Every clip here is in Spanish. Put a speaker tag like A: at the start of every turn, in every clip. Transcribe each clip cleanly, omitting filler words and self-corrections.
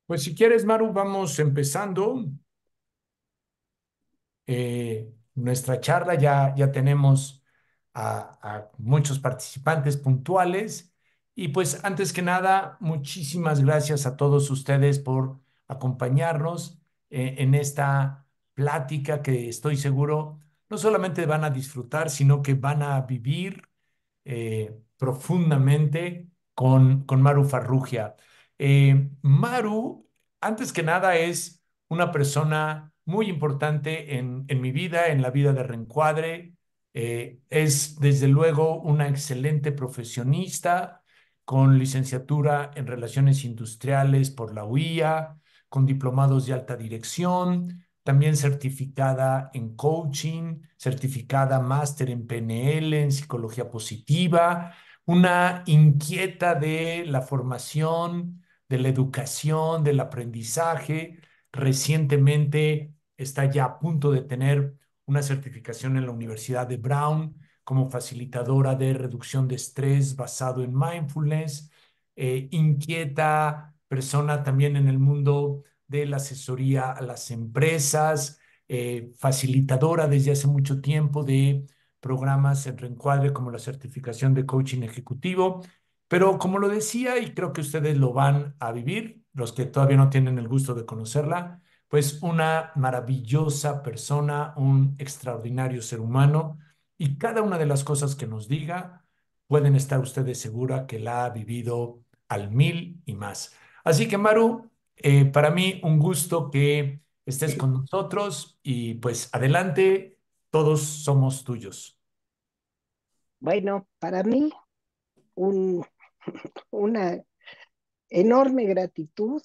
A: Pues si quieres, Maru, vamos empezando nuestra charla. Ya tenemos a muchos participantes puntuales. Y pues antes que nada, muchísimas gracias a todos ustedes por acompañarnos en esta plática que estoy seguro no solamente van a disfrutar, sino que van a vivir profundamente con Maru Farrugia. Maru, antes que nada, es una persona muy importante en mi vida, en la vida de Reencuadre. Es desde luego una excelente profesionista con licenciatura en Relaciones Industriales por la UIA, con diplomados de alta dirección, también certificada en coaching, certificada máster en PNL, en psicología positiva, una inquieta de la formación, de la educación, del aprendizaje. Recientemente está ya a punto de tener una certificación en la Universidad de Brown como facilitadora de reducción de estrés basado en mindfulness. Inquieta persona también en el mundo de la asesoría a las empresas, facilitadora desde hace mucho tiempo de programas en Reencuadre como la certificación de coaching ejecutivo. Pero como lo decía, y creo que ustedes lo van a vivir, los que todavía no tienen el gusto de conocerla, pues una maravillosa persona, un extraordinario ser humano, y cada una de las cosas que nos diga, pueden estar ustedes segura que la ha vivido al mil y más. Así que Maru, para mí un gusto que estés con nosotros y pues adelante, todos somos tuyos.
B: Bueno, para mí un- una enorme gratitud,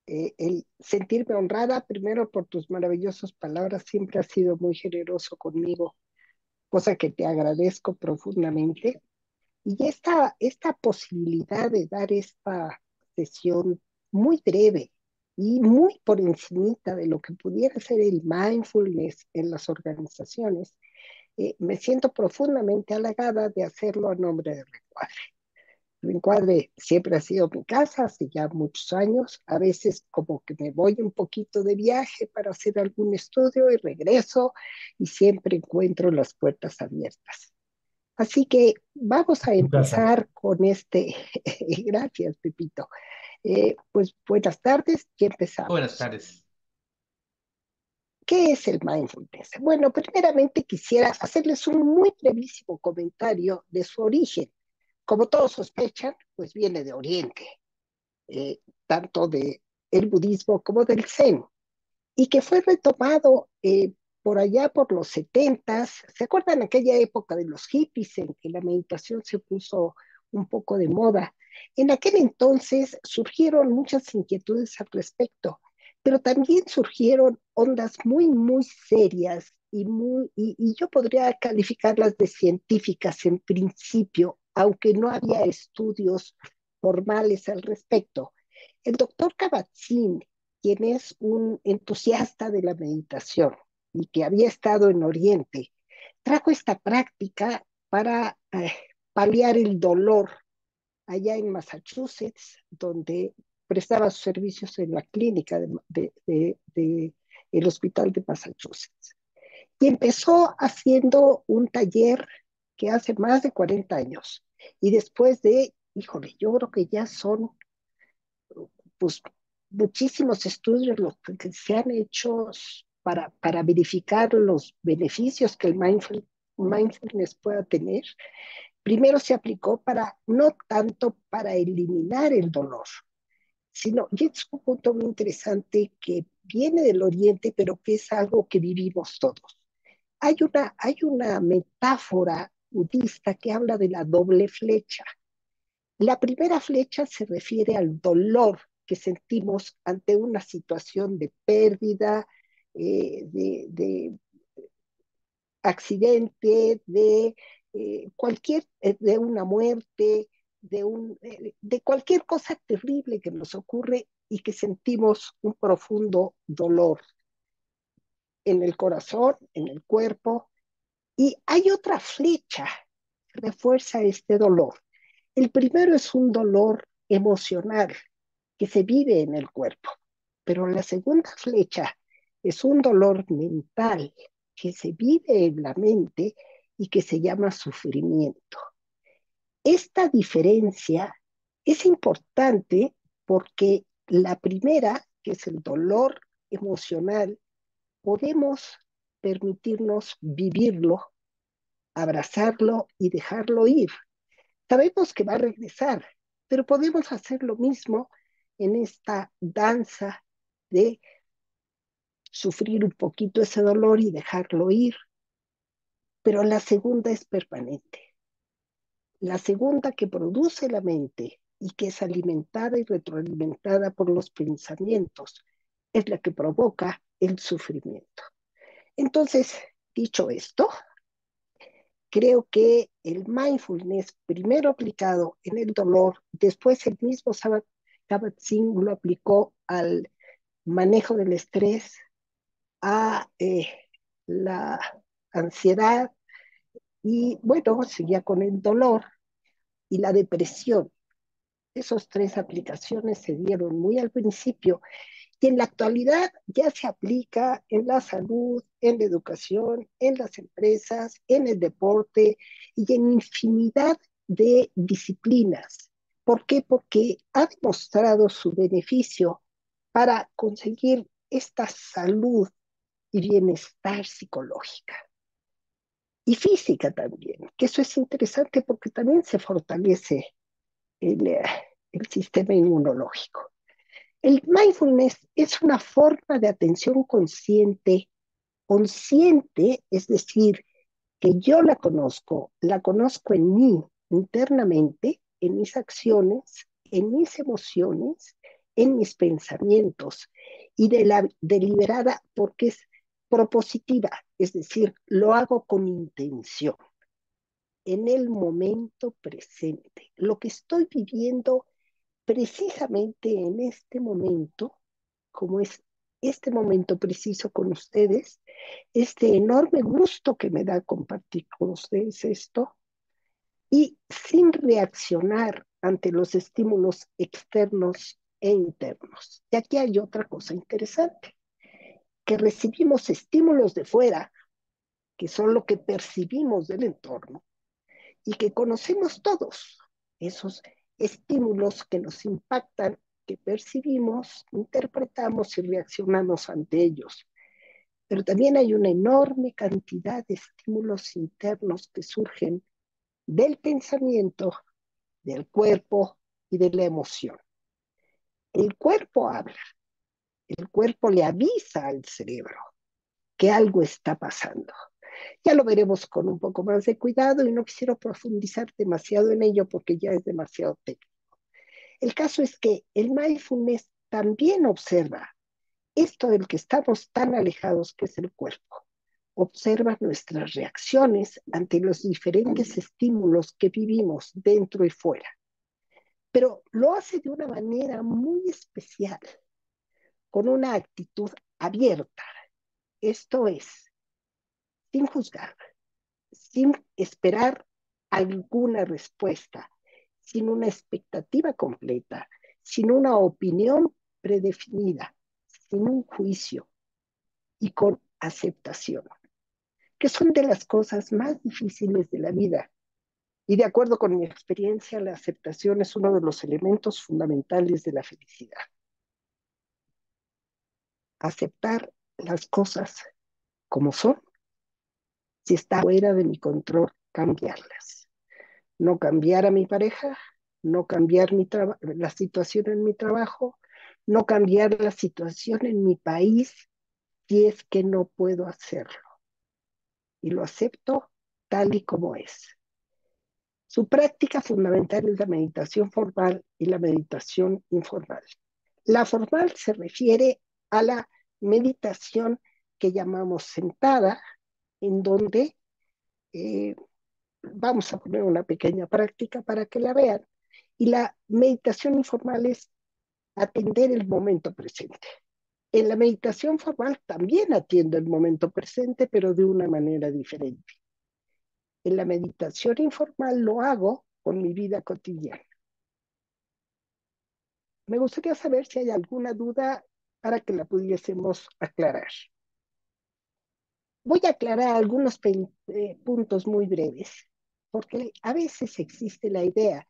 B: el sentirme honrada primero por tus maravillosas palabras, siempre has sido muy generoso conmigo, cosa que te agradezco profundamente. Y esta posibilidad de dar esta sesión muy breve y muy por encimita de lo que pudiera ser el mindfulness en las organizaciones, me siento profundamente halagada de hacerlo a nombre de Recuadro. El encuadre siempre ha sido mi casa, hace ya muchos años. A veces como que me voy un poquito de viaje para hacer algún estudio y regreso y siempre encuentro las puertas abiertas. Así que vamos a
A: Tu casa.
B: empezar con este. Gracias, Pepito. Pues buenas tardes y
C: Buenas
B: empezamos.
C: tardes.
B: ¿Qué es el mindfulness? Bueno, primeramente quisiera hacerles un muy brevísimo comentario de su origen. Como todos sospechan, pues viene de Oriente, tanto de el budismo como del zen, y que fue retomado por allá por los 70. ¿Se acuerdan aquella época de los hippies en que la meditación se puso un poco de moda? En aquel entonces surgieron muchas inquietudes al respecto, pero también surgieron ondas muy, muy serias y yo podría calificarlas de científicas en principio, aunque no había estudios formales al respecto. El doctor Kabat-Zinn, quien es un entusiasta de la meditación y que había estado en Oriente, trajo esta práctica para paliar el dolor allá en Massachusetts, donde prestaba sus servicios en la clínica de el hospital de Massachusetts. Y empezó haciendo un taller que hace más de 40 años. Y después de, híjole, yo creo que ya son pues muchísimos estudios los que se han hecho para verificar los beneficios que el mindfulness pueda tener. Primero se aplicó para, no tanto para eliminar el dolor, sino, y es un punto muy interesante que viene del Oriente, pero que es algo que vivimos todos. Hay una metáfora budista que habla de la doble flecha. La primera flecha se refiere al dolor que sentimos ante una situación de pérdida, de accidente, de una muerte, de cualquier cosa terrible que nos ocurre y que sentimos un profundo dolor en el corazón, en el cuerpo. Y hay otra flecha que refuerza este dolor. El primero es un dolor emocional, que se vive en el cuerpo. Pero la segunda flecha es un dolor mental que se vive en la mente y que se llama sufrimiento. Esta diferencia es importante porque la primera, que es el dolor emocional, podemos permitirnos vivirlo, abrazarlo y dejarlo ir. Sabemos que va a regresar, pero podemos hacer lo mismo en esta danza de sufrir un poquito ese dolor y dejarlo ir, pero la segunda es permanente. La segunda que produce la mente y que es alimentada y retroalimentada por los pensamientos es la que provoca el sufrimiento. Entonces, dicho esto, creo que el mindfulness, primero aplicado en el dolor, después el mismo Kabat-Zinn lo aplicó al manejo del estrés, a la ansiedad y bueno, seguía con el dolor y la depresión. Esas tres aplicaciones se dieron muy al principio y en la actualidad ya se aplica en la salud, en la educación, en las empresas, en el deporte y en infinidad de disciplinas. ¿Por qué? Porque ha demostrado su beneficio para conseguir esta salud y bienestar psicológica y física también, que eso es interesante porque también se fortalece el, eh, el sistema inmunológico. El mindfulness es una forma de atención consciente, consciente, es decir, que yo la conozco en mí internamente, en mis acciones, en mis emociones, en mis pensamientos y de la deliberada porque es propositiva, es decir, lo hago con intención, en el momento presente. Lo que estoy viviendo precisamente en este momento, como es este momento preciso con ustedes, este enorme gusto que me da compartir con ustedes esto y sin reaccionar ante los estímulos externos e internos. Y aquí hay otra cosa interesante, que recibimos estímulos de fuera, que son lo que percibimos del entorno, y que conocemos todos, esos estímulos que nos impactan, que percibimos, interpretamos y reaccionamos ante ellos. Pero también hay una enorme cantidad de estímulos internos que surgen del pensamiento, del cuerpo y de la emoción. El cuerpo habla, el cuerpo le avisa al cerebro que algo está pasando. Ya lo veremos con un poco más de cuidado y no quisiera profundizar demasiado en ello porque ya es demasiado técnico. El caso es que el mindfulness también observa esto del que estamos tan alejados, que es el cuerpo. Observa nuestras reacciones ante los diferentes estímulos que vivimos dentro y fuera, pero lo hace de una manera muy especial, con una actitud abierta, esto es, sin juzgar, sin esperar alguna respuesta, sin una expectativa completa, sin una opinión predefinida, sin un juicio y con aceptación, que son de las cosas más difíciles de la vida. Y de acuerdo con mi experiencia, la aceptación es uno de los elementos fundamentales de la felicidad. Aceptar las cosas como son, si está fuera de mi control, cambiarlas. No cambiar a mi pareja, no cambiar la situación en mi trabajo, no cambiar la situación en mi país si es que no puedo hacerlo. Y lo acepto tal y como es. Su práctica fundamental es la meditación formal y la meditación informal. La formal se refiere a la meditación que llamamos sentada, en donde vamos a poner una pequeña práctica para que la vean. Y la meditación informal es atender el momento presente. En la meditación formal también atiendo el momento presente, pero de una manera diferente. En la meditación informal lo hago con mi vida cotidiana. Me gustaría saber si hay alguna duda para que la pudiésemos aclarar. Voy a aclarar algunos puntos muy breves, porque a veces existe la idea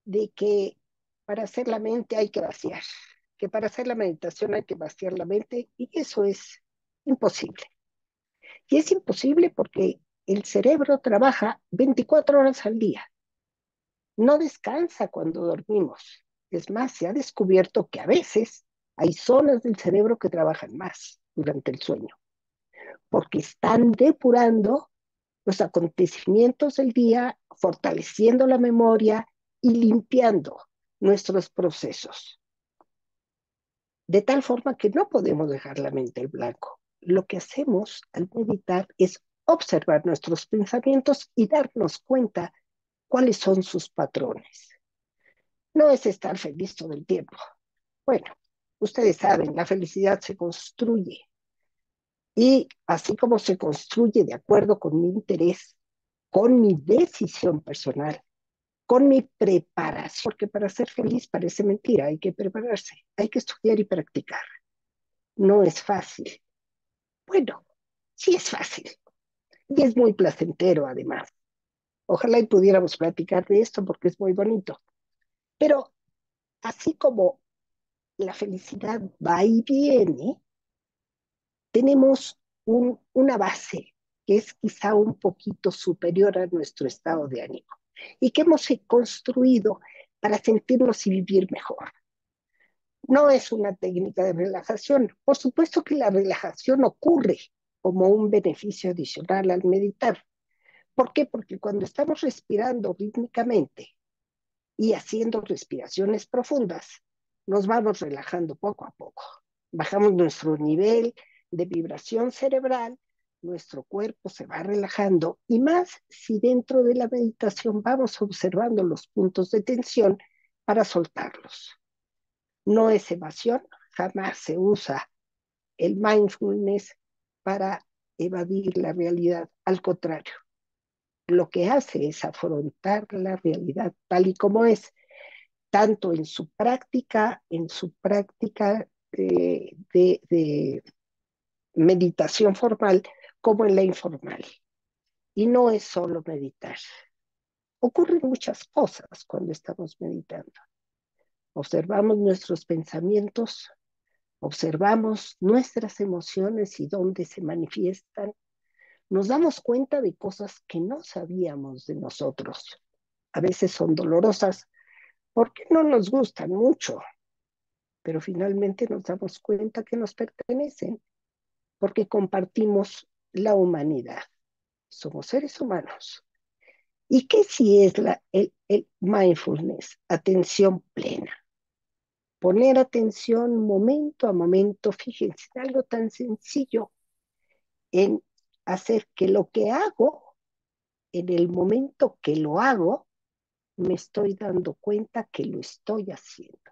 B: de que para hacer la mente hay que vaciar, que para hacer la meditación hay que vaciar la mente, y eso es imposible. Y es imposible porque el cerebro trabaja 24 horas al día, no descansa cuando dormimos. Es más, se ha descubierto que a veces hay zonas del cerebro que trabajan más durante el sueño, porque están depurando los acontecimientos del día, fortaleciendo la memoria y limpiando nuestros procesos. De tal forma que no podemos dejar la mente en blanco. Lo que hacemos al meditar es observar nuestros pensamientos y darnos cuenta cuáles son sus patrones. No es estar feliz todo el tiempo. Bueno, ustedes saben, la felicidad se construye y así como se construye de acuerdo con mi interés, con mi decisión personal, con mi preparación, porque para ser feliz parece mentira, hay que prepararse, hay que estudiar y practicar. No es fácil. Bueno, sí es fácil y es muy placentero además. Ojalá y pudiéramos platicar de esto porque es muy bonito. Pero así como la felicidad va y viene, tenemos una base que es quizá un poquito superior a nuestro estado de ánimo y que hemos construido para sentirnos y vivir mejor. No es una técnica de relajación. Por supuesto que la relajación ocurre como un beneficio adicional al meditar. ¿Por qué? Porque cuando estamos respirando rítmicamente y haciendo respiraciones profundas, nos vamos relajando poco a poco. Bajamos nuestro nivel de vibración cerebral, nuestro cuerpo se va relajando y más si dentro de la meditación vamos observando los puntos de tensión para soltarlos. No es evasión, jamás se usa el mindfulness para evadir la realidad. Al contrario, lo que hace es afrontar la realidad tal y como es, tanto en su práctica de meditación formal como en la informal. Y no es solo meditar. Ocurren muchas cosas cuando estamos meditando. Observamos nuestros pensamientos, observamos nuestras emociones y dónde se manifiestan. Nos damos cuenta de cosas que no sabíamos de nosotros. A veces son dolorosas porque no nos gustan mucho, pero finalmente nos damos cuenta que nos pertenecen porque compartimos la humanidad. Somos seres humanos. ¿Y qué si es el mindfulness? Atención plena. Poner atención momento a momento, fíjense, en algo tan sencillo, en hacer que lo que hago, en el momento que lo hago, me estoy dando cuenta que lo estoy haciendo.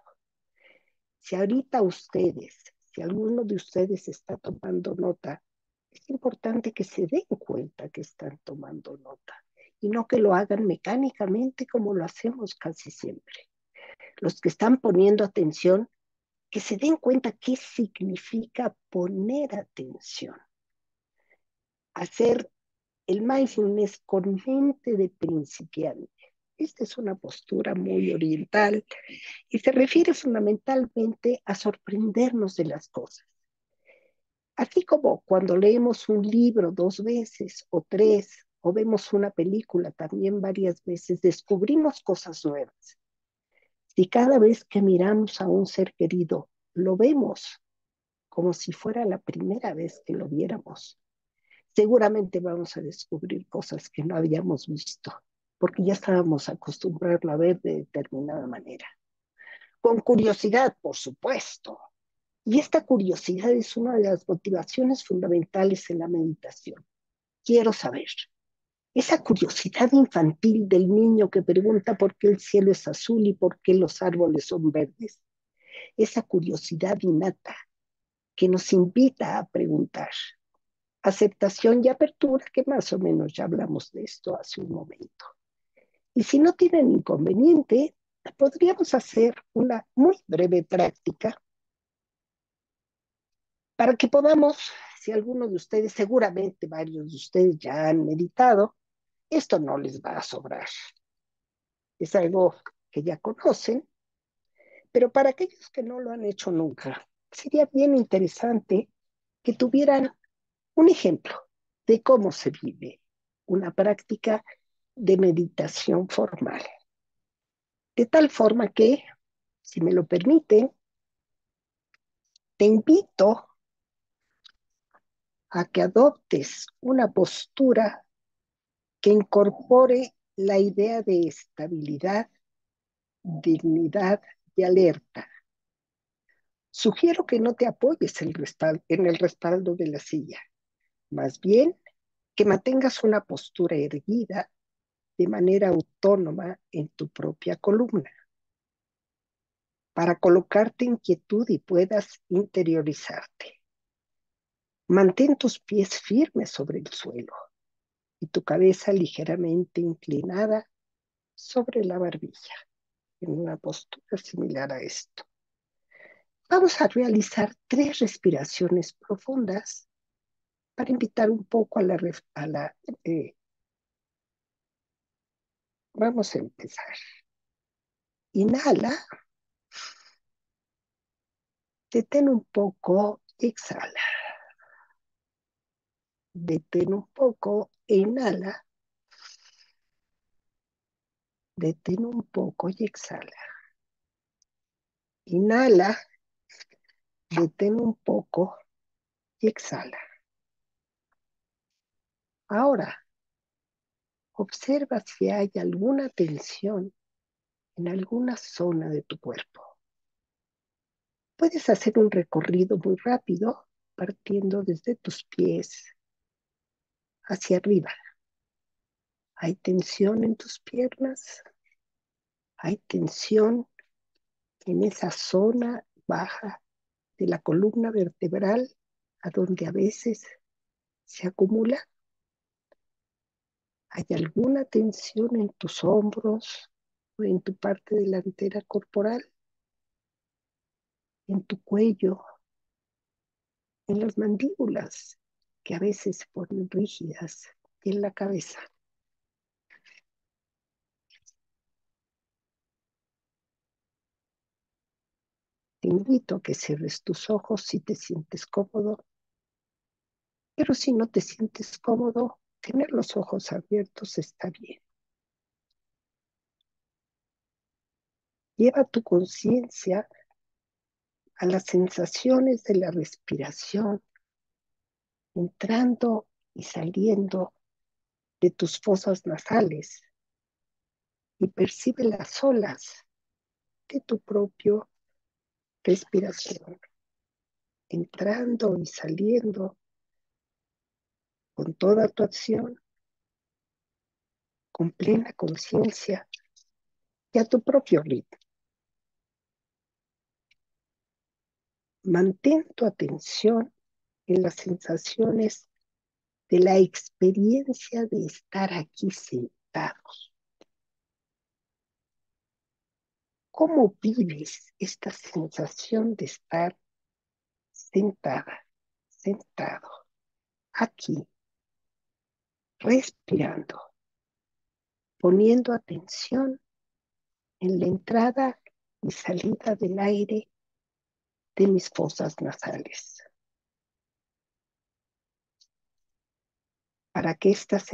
B: Si ahorita si alguno de ustedes está tomando nota, es importante que se den cuenta que están tomando nota y no que lo hagan mecánicamente como lo hacemos casi siempre. Los que están poniendo atención, que se den cuenta qué significa poner atención. Hacer el mindfulness con mente de principiante. Esta es una postura muy oriental y se refiere fundamentalmente a sorprendernos de las cosas. Así como cuando leemos un libro 2 veces o 3, o vemos una película también varias veces, descubrimos cosas nuevas. Si cada vez que miramos a un ser querido lo vemos como si fuera la primera vez que lo viéramos, seguramente vamos a descubrir cosas que no habíamos visto, porque ya estábamos acostumbrados a ver de determinada manera. Con curiosidad, por supuesto. Y esta curiosidad es una de las motivaciones fundamentales en la meditación. Quiero saber. Esa curiosidad infantil del niño que pregunta por qué el cielo es azul y por qué los árboles son verdes. Esa curiosidad innata que nos invita a preguntar. Aceptación y apertura, que más o menos ya hablamos de esto hace un momento. Y si no tienen inconveniente, podríamos hacer una muy breve práctica para que podamos, si alguno de ustedes, seguramente varios de ustedes ya han meditado, esto no les va a sobrar. Es algo que ya conocen, pero para aquellos que no lo han hecho nunca, sería bien interesante que tuvieran un ejemplo de cómo se vive una práctica de meditación formal. De tal forma que, si me lo permiten, te invito a que adoptes una postura que incorpore la idea de estabilidad, dignidad y alerta. Sugiero que no te apoyes en el respaldo de la silla, más bien que mantengas una postura erguida de manera autónoma en tu propia columna, para colocarte en quietud y puedas interiorizarte. Mantén tus pies firmes sobre el suelo y tu cabeza ligeramente inclinada sobre la barbilla, en una postura similar a esto. Vamos a realizar 3 respiraciones profundas para invitar un poco a la. Vamos a empezar. Inhala, detén un poco y exhala. Detén un poco e inhala. Detén un poco y exhala. Inhala, detén un poco y exhala. Ahora, observa si hay alguna tensión en alguna zona de tu cuerpo. Puedes hacer un recorrido muy rápido partiendo desde tus pies hacia arriba. ¿Hay tensión en tus piernas? ¿Hay tensión en esa zona baja de la columna vertebral a donde a veces se acumula? ¿Hay alguna tensión en tus hombros o en tu parte delantera corporal, en tu cuello, en las mandíbulas, que a veces se ponen rígidas, y en la cabeza? Te invito a que cierres tus ojos si te sientes cómodo, pero si no te sientes cómodo, tener los ojos abiertos está bien. Lleva tu conciencia a las sensaciones de la respiración, entrando y saliendo de tus fosas nasales, y percibe las olas de tu propia respiración, entrando y saliendo con toda tu acción, con plena conciencia y a tu propio ritmo. Mantén tu atención en las sensaciones de la experiencia de estar aquí sentados. ¿Cómo vives esta sensación de estar sentada, sentado, aquí, respirando, poniendo atención en la entrada y salida del aire de mis fosas nasales? Para que estas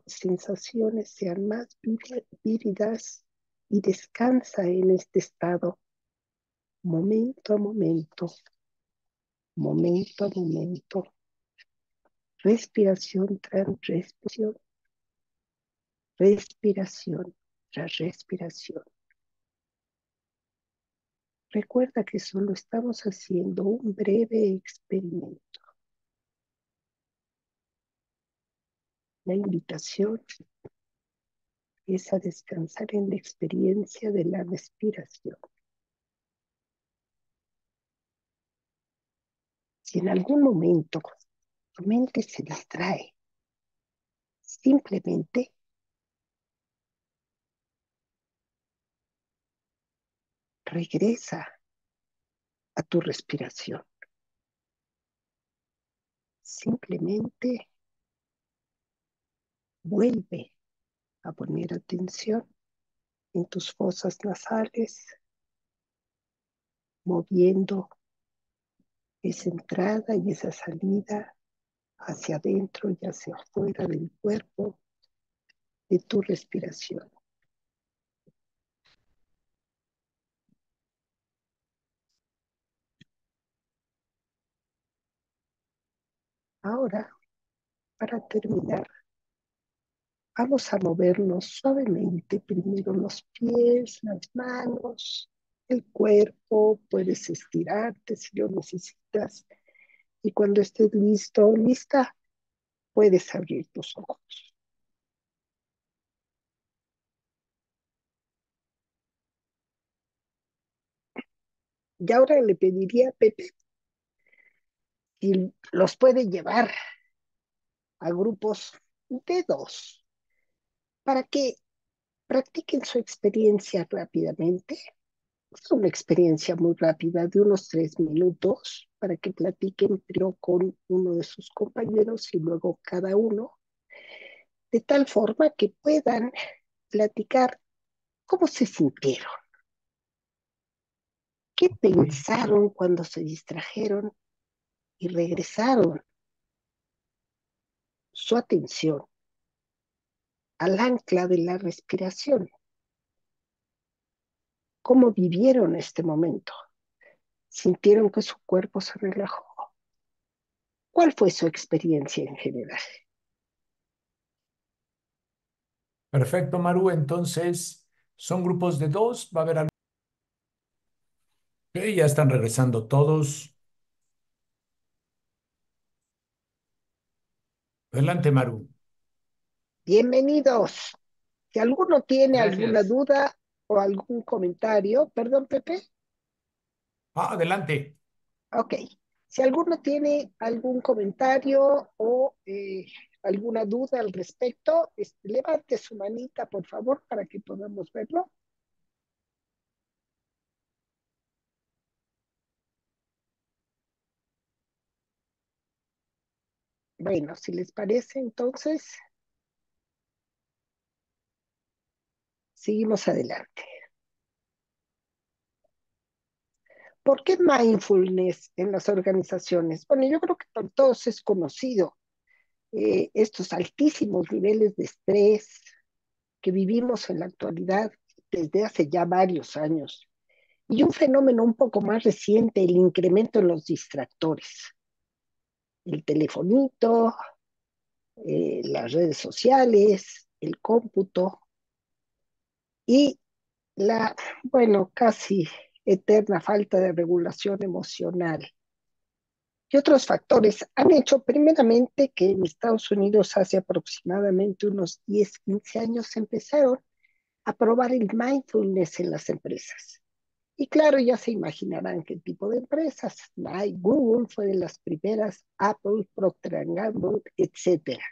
B: sensaciones sean más vívidas, y descansa en este estado momento a momento, momento a momento, respiración tras respiración, respiración tras respiración. Recuerda que solo estamos haciendo un breve experimento. La invitación es a descansar en la experiencia de la respiración. Si en algún momento tu mente se distrae, simplemente Regresa a tu respiración. Simplemente vuelve a poner atención en tus fosas nasales, moviendo esa entrada y esa salida hacia adentro y hacia afuera del cuerpo, de tu respiración. Ahora, para terminar, vamos a movernos suavemente, primero los pies, las manos, el cuerpo, puedes estirarte si lo necesitas y cuando estés listo o lista, puedes abrir tus ojos. Y ahora le pediría a Pepe si los puede llevar a grupos de dos para que practiquen su experiencia rápidamente. Es una experiencia muy rápida de unos 3 minutos para que platiquen primero con uno de sus compañeros y luego cada uno, de tal forma que puedan platicar cómo se sintieron, qué
A: Ok.
B: pensaron cuando se distrajeron y regresaron su atención al ancla de la respiración, cómo vivieron este momento, sintieron que su cuerpo se relajó. ¿Cuál fue su experiencia en general?
A: Perfecto, Maru. Entonces, son grupos de dos. Va a haber algo. Ok, ya están regresando todos. Adelante, Maru.
B: Bienvenidos. Si alguno tiene alguna
A: Gracias.
B: duda o algún comentario, perdón, Pepe,
A: Adelante.
B: ok. Si alguno tiene algún comentario o alguna duda al respecto, levante su manita, por favor, para que podamos verlo. Bueno, si les parece, entonces, seguimos adelante. ¿Por qué mindfulness en las organizaciones? Bueno, yo creo que para todos es conocido estos altísimos niveles de estrés que vivimos en la actualidad desde hace ya varios años. Y un fenómeno un poco más reciente, el incremento en los distractores. El telefonito, las redes sociales, el cómputo y la, bueno, casi eterna falta de regulación emocional y otros factores han hecho primeramente que en Estados Unidos hace aproximadamente unos 10, 15 años empezaron a probar el mindfulness en las empresas. Y claro, ya se imaginarán qué tipo de empresas. Nike, Google fue de las primeras, Apple, Procter Gamble, etcétera.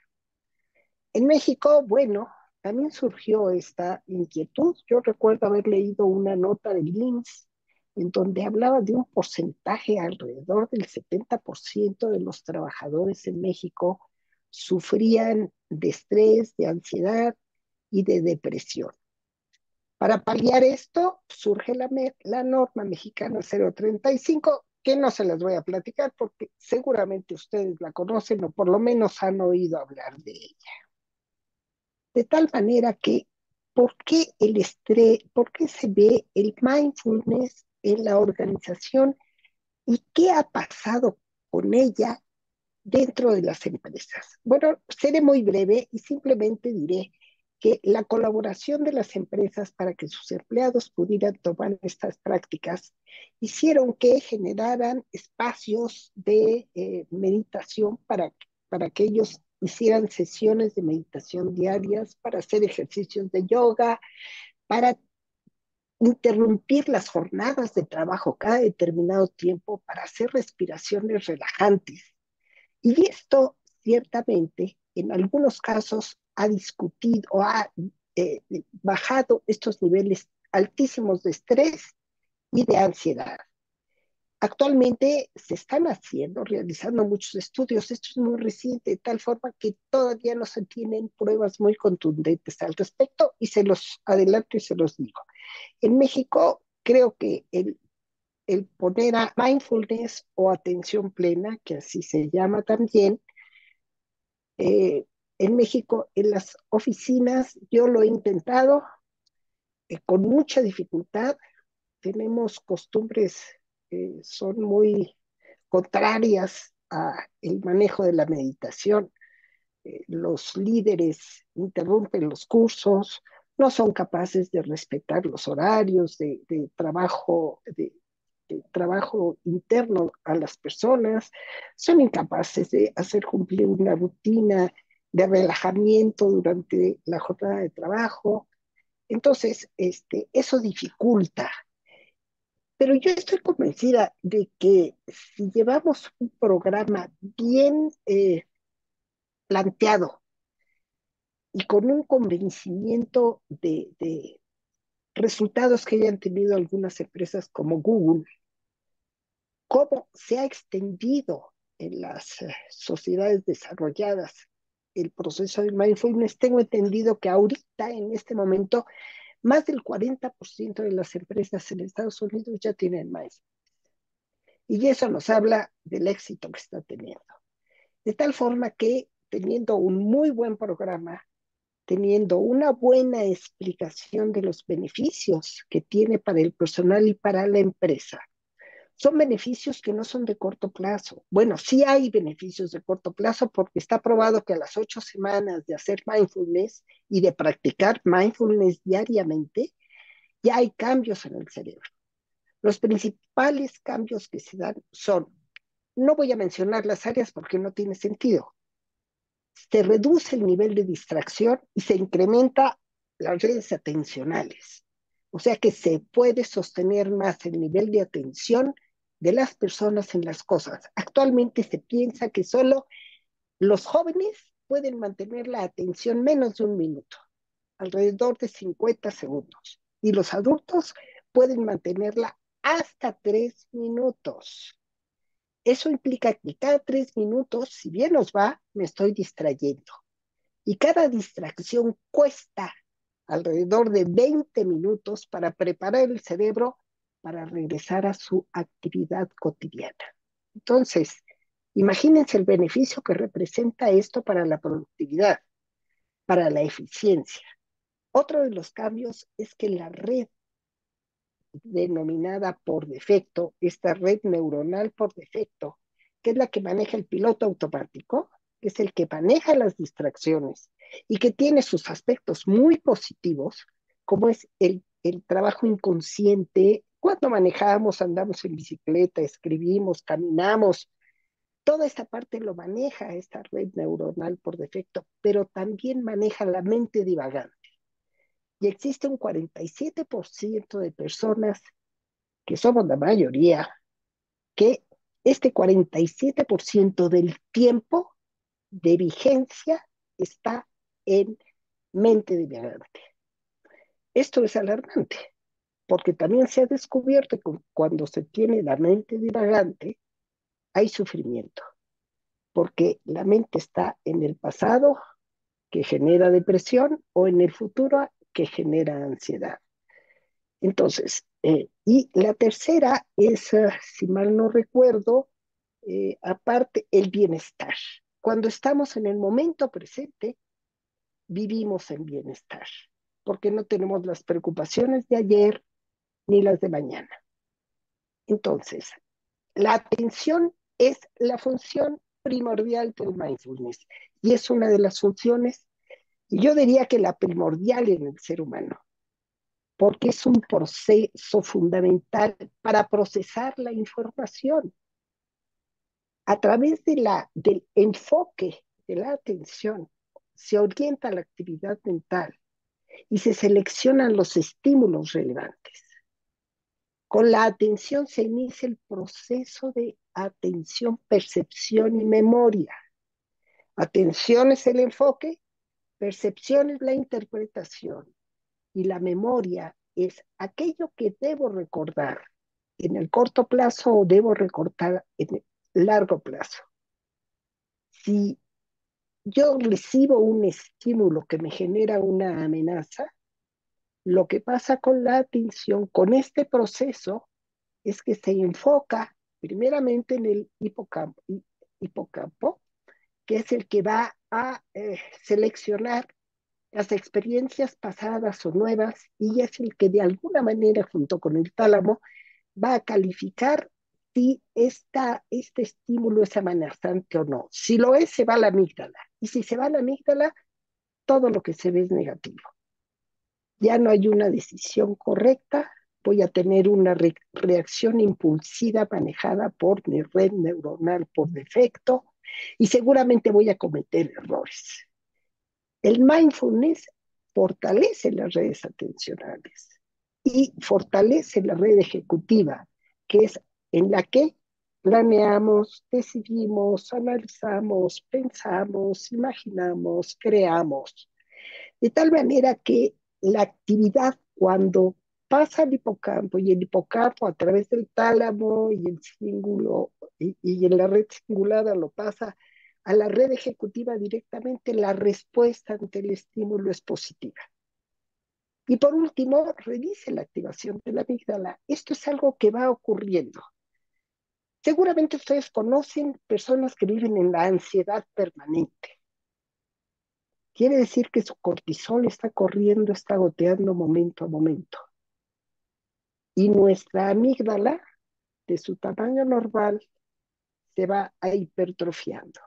B: En México, bueno, también surgió esta inquietud. Yo recuerdo haber leído una nota del INSS en donde hablaba de un porcentaje alrededor del 70% de los trabajadores en México sufrían de estrés, de ansiedad y de depresión. Para paliar esto, surge la norma mexicana 035, que no se las voy a platicar porque seguramente ustedes la conocen o por lo menos han oído hablar de ella. De tal manera que, ¿por qué el estrés, por qué se ve el mindfulness en la organización y qué ha pasado con ella dentro de las empresas? Bueno, seré muy breve y simplemente diré que la colaboración de las empresas para que sus empleados pudieran tomar estas prácticas hicieron que generaran espacios de meditación para que ellos hicieran sesiones de meditación diarias, para hacer ejercicios de yoga, para interrumpir las jornadas de trabajo cada determinado tiempo, para hacer respiraciones relajantes. Y esto ciertamente en algunos casos ha discutido o ha bajado estos niveles altísimos de estrés y de ansiedad. Actualmente se están realizando muchos estudios, esto es muy reciente, de tal forma que todavía no se tienen pruebas muy contundentes al respecto y se los adelanto y se los digo. En México creo que el poner a mindfulness o atención plena, que así se llama también, eh, en México, en las oficinas, yo lo he intentado con mucha dificultad. Tenemos costumbres que son muy contrarias a el manejo de la meditación. Los líderes interrumpen los cursos, no son capaces de respetar los horarios de trabajo interno a las personas, son incapaces de hacer cumplir una rutina de relajamiento durante la jornada de trabajo. Entonces, eso dificulta. Pero yo estoy convencida de que si llevamos un programa bien planteado y con un convencimiento de resultados que hayan tenido algunas empresas como Google, cómo se ha extendido en las sociedades desarrolladas el proceso de mindfulness, tengo entendido que ahorita, en este momento, más del 40% de las empresas en Estados Unidos ya tienen mindfulness. Y eso nos habla del éxito que está teniendo. De tal forma que teniendo un muy buen programa, teniendo una buena explicación de los beneficios que tiene para el personal y para la empresa, son beneficios que no son de corto plazo. Bueno, sí hay beneficios de corto plazo porque está probado que a las 8 semanas de hacer mindfulness y de practicar mindfulness diariamente, ya hay cambios en el cerebro. Los principales cambios que se dan son, no voy a mencionar las áreas porque no tiene sentido, se reduce el nivel de distracción y se incrementa las redes atencionales. O sea que se puede sostener más el nivel de atención de las personas en las cosas. Actualmente se piensa que solo los jóvenes pueden mantener la atención menos de un minuto, alrededor de 50 segundos. Y los adultos pueden mantenerla hasta 3 minutos. Eso implica que cada 3 minutos, si bien nos va, me estoy distrayendo. Y cada distracción cuesta alrededor de 20 minutos para preparar el cerebro para regresar a su actividad cotidiana. Entonces, imagínense el beneficio que representa esto para la productividad, para la eficiencia. Otro de los cambios es que la red denominada por defecto, esta red neuronal por defecto, que es la que maneja el piloto automático, que es el que maneja las distracciones y que tiene sus aspectos muy positivos, como es el trabajo inconsciente. Cuando manejamos, andamos en bicicleta, escribimos, caminamos, toda esta parte lo maneja esta red neuronal por defecto, pero también maneja la mente divagante. Y existe un 47% de personas que somos la mayoría, que este 47% del tiempo de vigencia está en mente divagante. Esto es alarmante, porque también se ha descubierto que cuando se tiene la mente divagante, hay sufrimiento, porque la mente está en el pasado, que genera depresión, o en el futuro, que genera ansiedad. Entonces, y la tercera es, si mal no recuerdo, aparte, el bienestar. Cuando estamos en el momento presente, vivimos en bienestar, porque no tenemos las preocupaciones de ayer ni las de mañana. Entonces, la atención es la función primordial del mindfulness y es una de las funciones, y yo diría que la primordial en el ser humano, porque es un proceso fundamental para procesar la información. A través del enfoque de la atención, se orienta la actividad mental y se seleccionan los estímulos relevantes. Con la atención se inicia el proceso de atención, percepción y memoria. Atención es el enfoque, percepción es la interpretación y la memoria es aquello que debo recordar en el corto plazo o debo recortar en el largo plazo. Si yo recibo un estímulo que me genera una amenaza, lo que pasa con la atención, con este proceso, es que se enfoca primeramente en el hipocampo, que es el que va a seleccionar las experiencias pasadas o nuevas y es el que de alguna manera junto con el tálamo va a calificar si este estímulo es amenazante o no. Si lo es, se va a la amígdala. Y si se va a la amígdala, todo lo que se ve es negativo. Ya no hay una decisión correcta, voy a tener una reacción impulsiva manejada por mi red neuronal por defecto y seguramente voy a cometer errores. El mindfulness fortalece las redes atencionales y fortalece la red ejecutiva, que es en la que planeamos, decidimos, analizamos, pensamos, imaginamos, creamos. De tal manera que la actividad cuando pasa al hipocampo y el hipocampo a través del tálamo y el cíngulo y en la red cingulada lo pasa a la red ejecutiva directamente, la respuesta ante el estímulo es positiva. Y por último, revise la activación de la amígdala. Esto es algo que va ocurriendo. Seguramente ustedes conocen personas que viven en la ansiedad permanente. Quiere decir que su cortisol está corriendo, está goteando momento a momento. Y nuestra amígdala, de su tamaño normal, se va a hipertrofiando.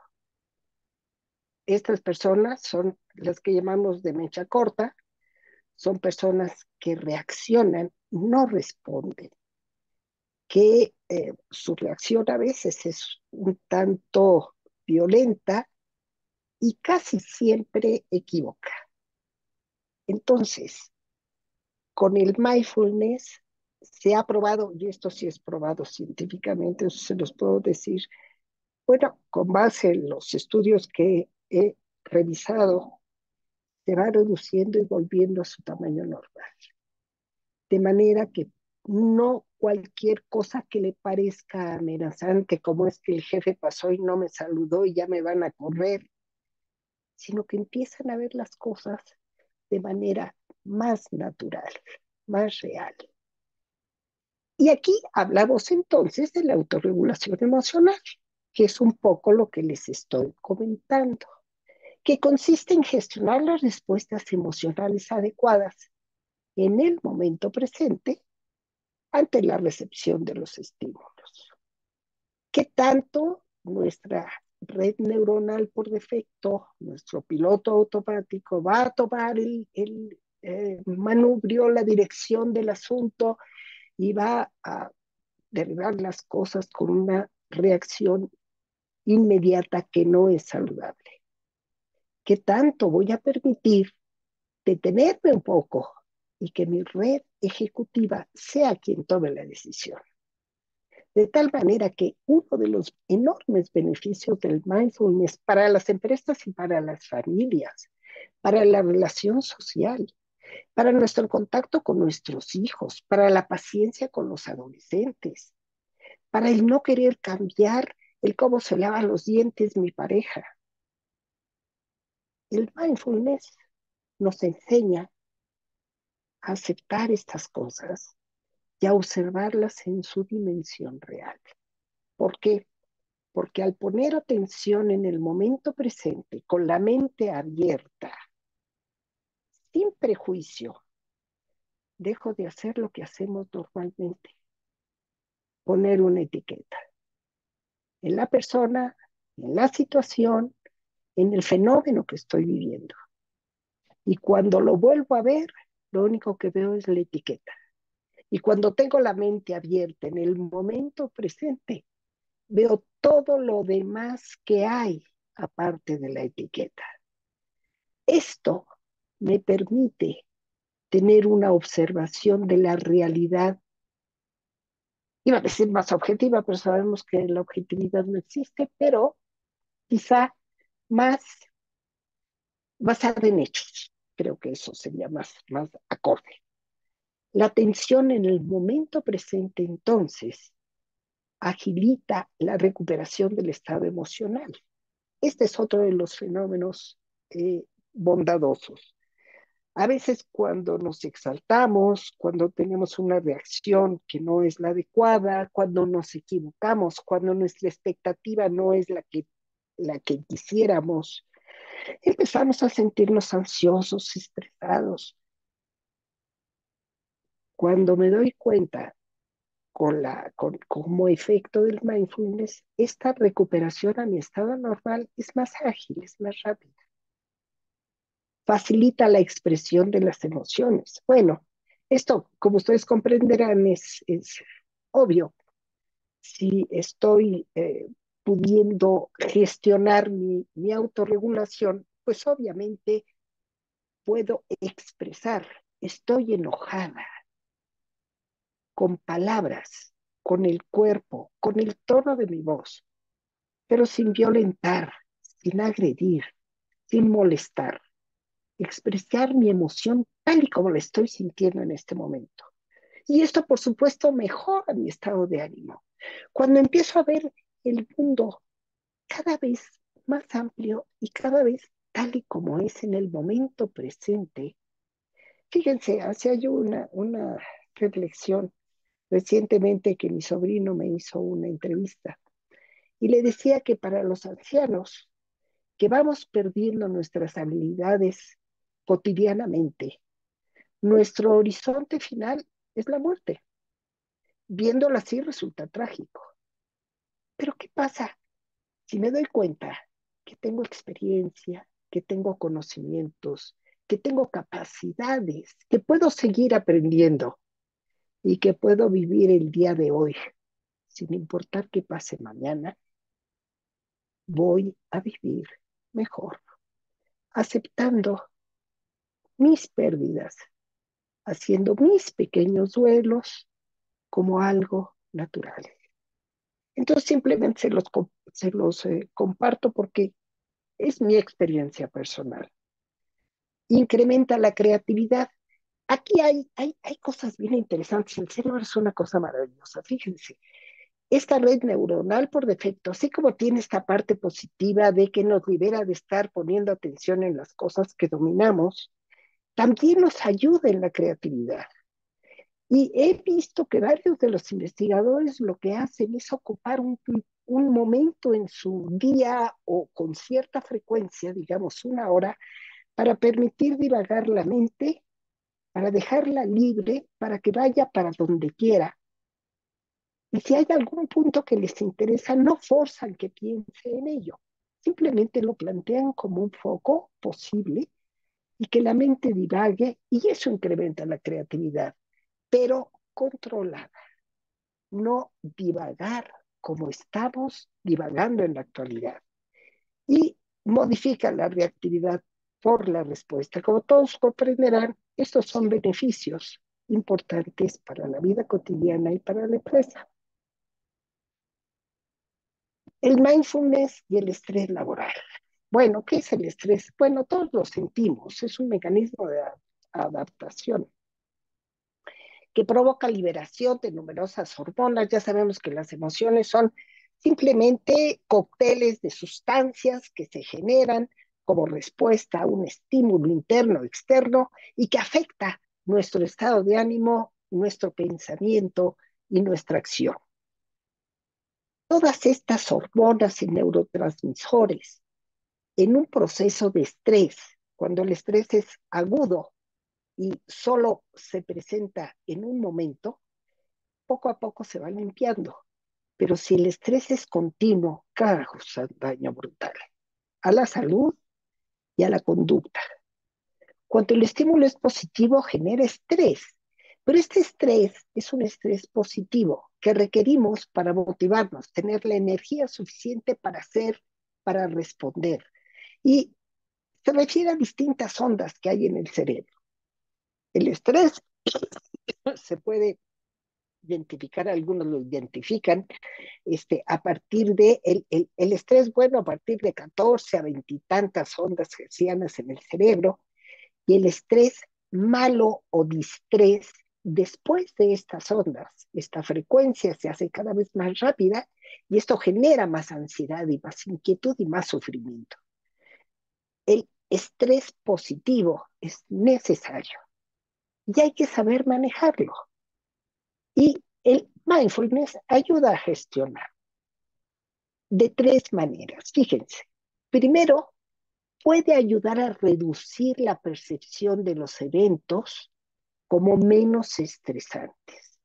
B: Estas personas son las que llamamos de mecha corta, son personas que reaccionan, no responden, que su reacción a veces es un tanto violenta y casi siempre equivoca. Entonces, con el mindfulness se ha probado, y esto sí es probado científicamente, eso se los puedo decir, bueno, con base en los estudios que he revisado, se va reduciendo y volviendo a su tamaño normal. De manera que no cualquier cosa que le parezca amenazante, como es que el jefe pasó y no me saludó y ya me van a correr, sino que empiezan a ver las cosas de manera más natural, más real. Y aquí hablamos entonces de la autorregulación emocional, que es un poco lo que les estoy comentando, que consiste en gestionar las respuestas emocionales adecuadas en el momento presente ante la recepción de los estímulos. ¿Qué tanto nuestra red neuronal por defecto, nuestro piloto automático, va a tomar el manubrio, la dirección del asunto y va a derribar las cosas con una reacción inmediata que no es saludable? ¿Qué tanto voy a permitir detenerme un poco y que mi red ejecutiva sea quien tome la decisión? De tal manera que uno de los enormes beneficios del mindfulness para las empresas y para las familias, para la relación social, para nuestro contacto con nuestros hijos, para la paciencia con los adolescentes, para el no querer cambiar el cómo se lava los dientes mi pareja. El mindfulness nos enseña a aceptar estas cosas y a observarlas en su dimensión real. ¿Por qué? Porque al poner atención en el momento presente, con la mente abierta, sin prejuicio, dejo de hacer lo que hacemos normalmente, poner una etiqueta en la persona, en la situación, en el fenómeno que estoy viviendo. Y cuando lo vuelvo a ver, lo único que veo es la etiqueta. Y cuando tengo la mente abierta en el momento presente, veo todo lo demás que hay aparte de la etiqueta. Esto me permite tener una observación de la realidad, iba a decir más objetiva, pero sabemos que la objetividad no existe, pero quizá más basada en hechos. Creo que eso sería más acorde. La atención en el momento presente entonces agilita la recuperación del estado emocional. Este es otro de los fenómenos bondadosos. A veces cuando nos exaltamos, cuando tenemos una reacción que no es la adecuada, cuando nos equivocamos, cuando nuestra expectativa no es la que quisiéramos, empezamos a sentirnos ansiosos, estresados. Cuando me doy cuenta como efecto del mindfulness, esta recuperación a mi estado normal es más ágil, es más rápida, facilita la expresión de las emociones. Bueno, esto, como ustedes comprenderán, es obvio. Si estoy pudiendo gestionar mi autorregulación, pues obviamente puedo expresar, estoy enojada, con palabras, con el cuerpo, con el tono de mi voz, pero sin violentar, sin agredir, sin molestar, expresar mi emoción tal y como la estoy sintiendo en este momento. Y esto, por supuesto, mejora mi estado de ánimo. Cuando empiezo a ver el mundo cada vez más amplio y cada vez tal y como es en el momento presente, fíjense, hacía yo una reflexión recientemente que mi sobrino me hizo una entrevista y le decía que para los ancianos que vamos perdiendo nuestras habilidades cotidianamente, nuestro horizonte final es la muerte. Viéndolo así resulta trágico. Pero ¿qué pasa si me doy cuenta que tengo experiencia, que tengo conocimientos, que tengo capacidades, que puedo seguir aprendiendo y que puedo vivir el día de hoy sin importar qué pase mañana? Voy a vivir mejor, aceptando mis pérdidas, haciendo mis pequeños duelos como algo natural. Entonces simplemente se los comparto porque es mi experiencia personal. Incrementa la creatividad. Aquí hay cosas bien interesantes. El cerebro es una cosa maravillosa. Fíjense, esta red neuronal por defecto, así como tiene esta parte positiva de que nos libera de estar poniendo atención en las cosas que dominamos, también nos ayuda en la creatividad. Y he visto que varios de los investigadores lo que hacen es ocupar un momento en su día o con cierta frecuencia, digamos 1 hora, para permitir divagar la mente, para dejarla libre, para que vaya para donde quiera. Y si hay algún punto que les interesa, no forzan que piense en ello. Simplemente lo plantean como un foco posible y que la mente divague y eso incrementa la creatividad, pero controlada, no divagar como estamos divagando en la actualidad. Y modifica la reactividad por la respuesta. Como todos comprenderán, estos son beneficios importantes para la vida cotidiana y para la empresa. El mindfulness y el estrés laboral. Bueno, ¿qué es el estrés? Bueno, todos lo sentimos, es un mecanismo de adaptación que provoca liberación de numerosas hormonas. Ya sabemos que las emociones son simplemente cócteles de sustancias que se generan como respuesta a un estímulo interno o externo y que afecta nuestro estado de ánimo, nuestro pensamiento y nuestra acción. Todas estas hormonas y neurotransmisores en un proceso de estrés, cuando el estrés es agudo y solo se presenta en un momento, poco a poco se va limpiando. Pero si el estrés es continuo, causa daño brutal a la salud y a la conducta. Cuando el estímulo es positivo, genera estrés, pero este estrés es un estrés positivo que requerimos para motivarnos, tener la energía suficiente para hacer, para responder. Y se refiere a distintas ondas que hay en el cerebro. El estrés se puede identificar, algunos lo identifican a partir de el estrés, bueno, a partir de 14 a 20 y tantas ondas hercianas en el cerebro, y el estrés malo o distrés Después de estas ondas, esta frecuencia se hace cada vez más rápida y esto genera más ansiedad y más inquietud y más sufrimiento. El estrés positivo es necesario y hay que saber manejarlo. Y el mindfulness ayuda a gestionar de tres maneras. Fíjense, primero, puede ayudar a reducir la percepción de los eventos como menos estresantes.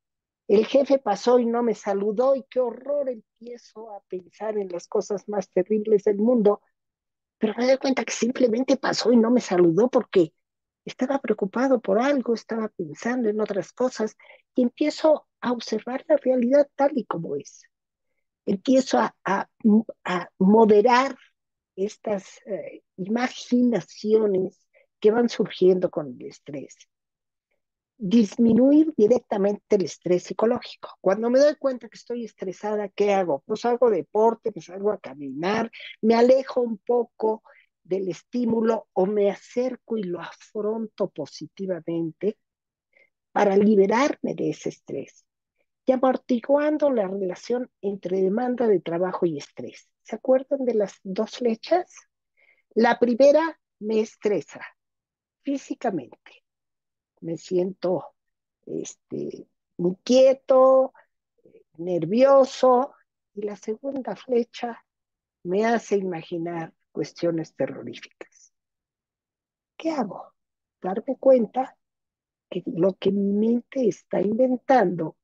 B: El jefe pasó y no me saludó y qué horror, empiezo a pensar en las cosas más terribles del mundo, pero me doy cuenta que simplemente pasó y no me saludó porque estaba preocupado por algo, estaba pensando en otras cosas y empiezo a observar la realidad tal y como es. Empiezo a moderar estas imaginaciones que van surgiendo con el estrés. Disminuir directamente el estrés psicológico. Cuando me doy cuenta que estoy estresada, ¿qué hago? Pues hago deporte, me salgo a caminar, me alejo un poco del estímulo o me acerco y lo afronto positivamente para liberarme de ese estrés y amortiguando la relación entre demanda de trabajo y estrés. ¿Se acuerdan de las dos flechas? La primera me estresa físicamente, me siento inquieto, nervioso, y la segunda flecha me hace imaginar cuestiones terroríficas. ¿Qué hago? Darme cuenta que lo que mi mente está inventando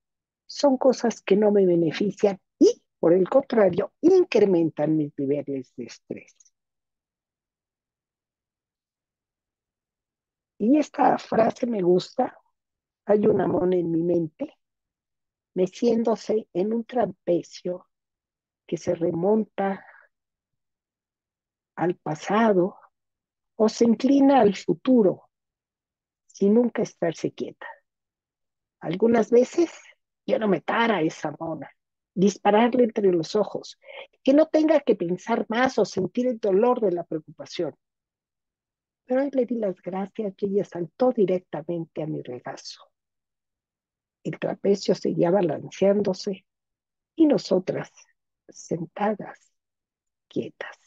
B: son cosas que no me benefician y, por el contrario, incrementan mis niveles de estrés. Y esta frase me gusta, hay una mona en mi mente, meciéndose en un trapecio que se remonta al pasado o se inclina al futuro sin nunca estarse quieta. Algunas veces quiero meter a esa mona, dispararle entre los ojos, que no tenga que pensar más o sentir el dolor de la preocupación. Pero hoy le di las gracias y ella saltó directamente a mi regazo. El trapecio seguía balanceándose y nosotras sentadas, quietas.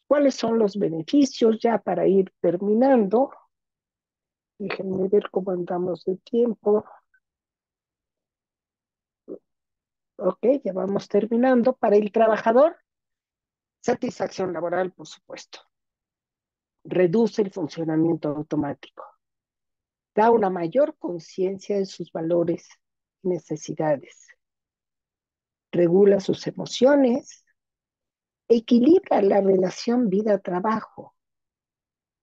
B: ¿Cuáles son los beneficios ya para ir terminando? Déjenme ver cómo andamos de tiempo. Ok, ya vamos terminando. Para el trabajador, satisfacción laboral, por supuesto. Reduce el funcionamiento automático. Da una mayor conciencia de sus valores y necesidades. Regula sus emociones. Equilibra la relación vida-trabajo.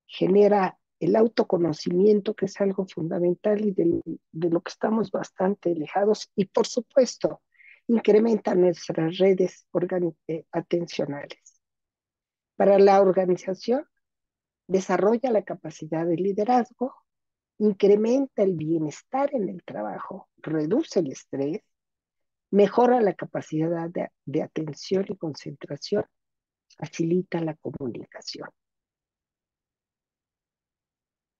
B: Genera el autoconocimiento, que es algo fundamental y de lo que estamos bastante alejados. Y, por supuesto, incrementa nuestras redes atencionales. Para la organización, desarrolla la capacidad de liderazgo, incrementa el bienestar en el trabajo, reduce el estrés, mejora la capacidad de atención y concentración, facilita la comunicación.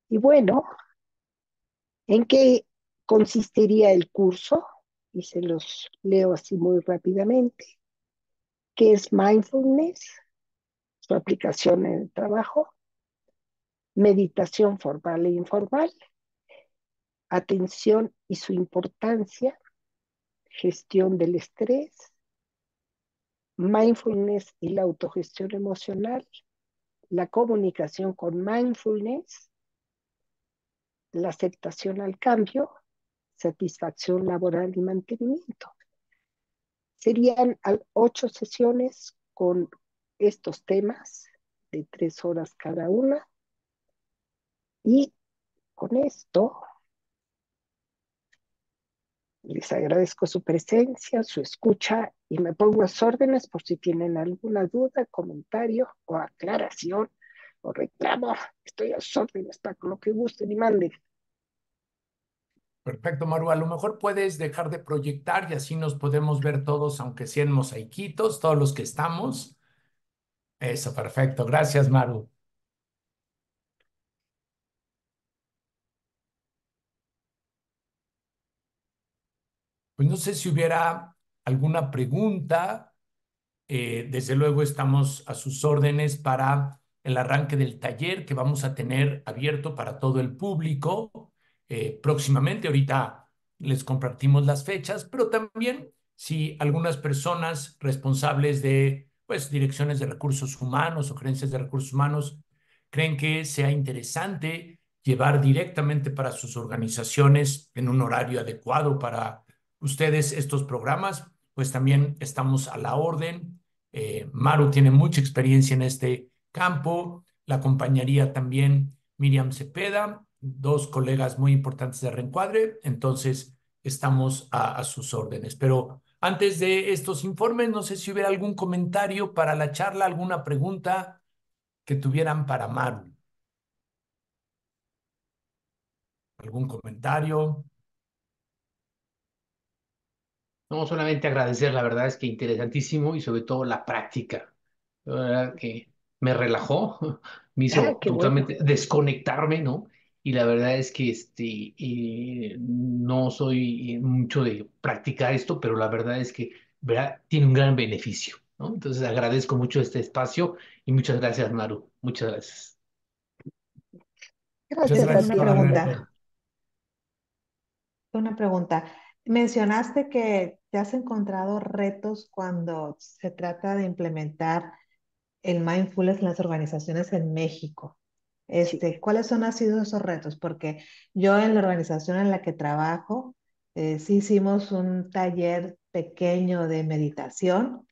B: Y bueno, ¿en qué consistiría el curso? Y se los leo así muy rápidamente. ¿Qué es mindfulness? Su aplicación en el trabajo, meditación formal e informal, atención y su importancia, gestión del estrés, mindfulness y la autogestión emocional, la comunicación con mindfulness, la aceptación al cambio, satisfacción laboral y mantenimiento. Serían 8 sesiones con estos temas de 3 horas cada una y con esto les agradezco su presencia, su escucha y me pongo a sus órdenes por si tienen alguna duda, comentario o aclaración o reclamo. Estoy a sus órdenes para lo que gusten y manden.
A: Perfecto, Maru. A lo mejor puedes dejar de proyectar y así nos podemos ver todos, aunque sean mosaiquitos, todos los que estamos. Eso, perfecto. Gracias, Maru. Pues no sé si hubiera alguna pregunta. Desde luego estamos a sus órdenes para el arranque del taller que vamos a tener abierto para todo el público próximamente. Ahorita les compartimos las fechas, pero también si algunas personas responsables de pues, direcciones de recursos humanos o gerencias de recursos humanos creen que sea interesante llevar directamente para sus organizaciones en un horario adecuado para ustedes estos programas, pues también estamos a la orden. Maru tiene mucha experiencia en este campo, la acompañaría también Miriam Cepeda, dos colegas muy importantes de Reencuadre, entonces estamos a sus órdenes. Pero antes de estos informes, no sé si hubiera algún comentario para la charla, alguna pregunta que tuvieran para Maru, algún comentario.
C: No, solamente agradecer, la verdad es que interesantísimo y sobre todo la práctica. La verdad que me relajó, me
B: Ah,
C: hizo
B: qué bueno.
C: totalmente desconectarme, ¿no? Y la verdad es que no soy mucho de practicar esto, pero la verdad es que ¿verdad? Tiene un gran beneficio, ¿no? Entonces agradezco mucho este espacio y muchas gracias, Maru. Muchas gracias.
A: Muchas
B: Gracias,
D: Tengo
A: gracias
D: una
A: por
B: Daniel.
A: haber.
D: pregunta, una pregunta. Mencionaste que te has encontrado retos cuando se trata de implementar el mindfulness en las organizaciones en México.
B: Sí,
D: ¿Cuáles han sido esos retos? Porque yo en la organización en la que trabajo, sí hicimos un taller pequeño de meditación,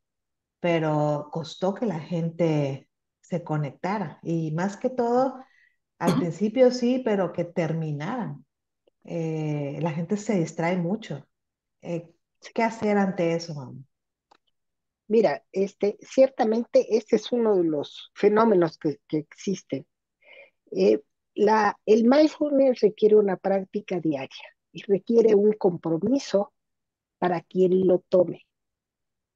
D: pero costó que la gente se conectara y más que todo, al principio sí, pero que terminaran. La gente se distrae mucho. Eh,
B: sí.
D: ¿Qué hacer ante eso, mamá?
B: Mira, ciertamente este es uno de los fenómenos que existen. Eh, el mindfulness requiere una práctica diaria y requiere un compromiso para quien lo tome.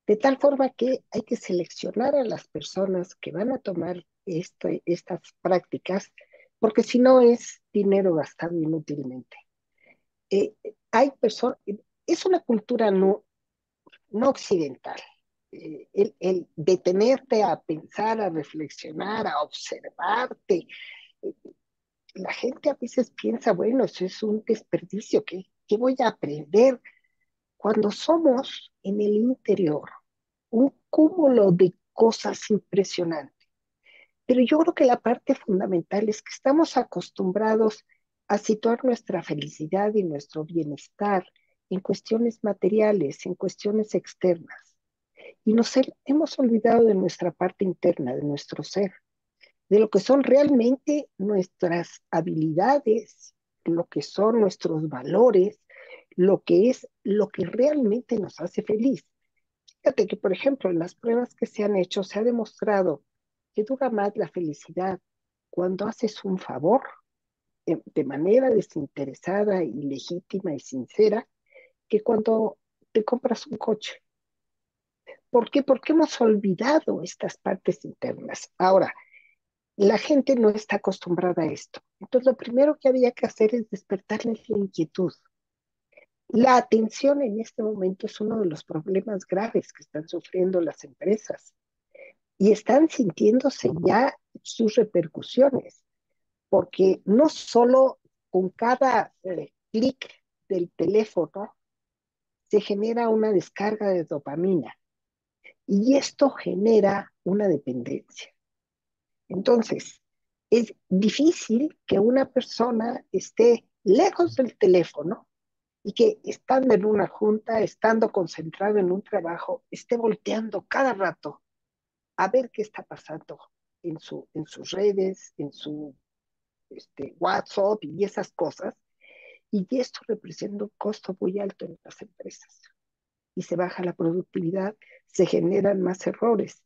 B: De tal forma que hay que seleccionar a las personas que van a tomar estas prácticas, porque si no es dinero gastado inútilmente. Eh, hay personas, es una cultura no occidental. El detenerte a pensar, a reflexionar, a observarte. eh, la gente a veces piensa, bueno, eso es un desperdicio, ¿qué voy a aprender? Cuando somos en el interior un cúmulo de cosas impresionantes. Pero yo creo que la parte fundamental es que estamos acostumbrados a situar nuestra felicidad y nuestro bienestar en cuestiones materiales, en cuestiones externas. Y hemos olvidado de nuestra parte interna, de nuestro ser, de lo que son realmente nuestras habilidades, lo que son nuestros valores, lo que realmente nos hace feliz. Fíjate que, por ejemplo, en las pruebas que se han hecho, se ha demostrado que dura más la felicidad cuando haces un favor de manera desinteresada y legítima y sincera que cuando te compras un coche. ¿Por qué? Porque hemos olvidado estas partes internas. Ahora, la gente no está acostumbrada a esto. Entonces, lo primero que había que hacer es despertarles la inquietud. La atención en este momento es uno de los problemas graves que están sufriendo las empresas y están sintiéndose ya sus repercusiones, porque no solo con cada clic del teléfono se genera una descarga de dopamina y esto genera una dependencia. Entonces, es difícil que una persona esté lejos del teléfono y que estando en una junta, estando concentrado en un trabajo, esté volteando cada rato a ver qué está pasando en sus redes, en su WhatsApp y esas cosas. Y esto representa un costo muy alto en las empresas. Y se baja la productividad, se generan más errores.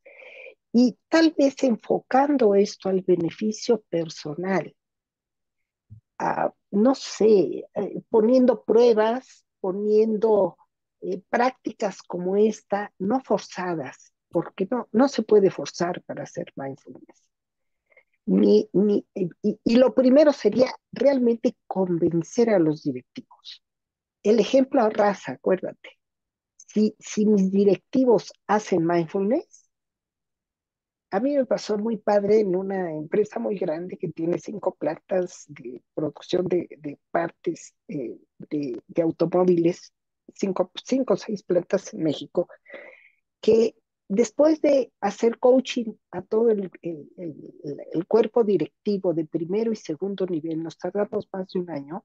B: Y tal vez enfocando esto al beneficio personal, no sé, poniendo pruebas, poniendo prácticas como esta, no forzadas, porque no se puede forzar para hacer mindfulness. Y lo primero sería realmente convencer a los directivos. el ejemplo arrasa, acuérdate. Si mis directivos hacen mindfulness, a mí me pasó muy padre en una empresa muy grande que tiene 5 plantas de producción de partes de automóviles, cinco o 6 plantas en México, que después de hacer coaching a todo el cuerpo directivo de primero y segundo nivel, nos tardamos más de un año,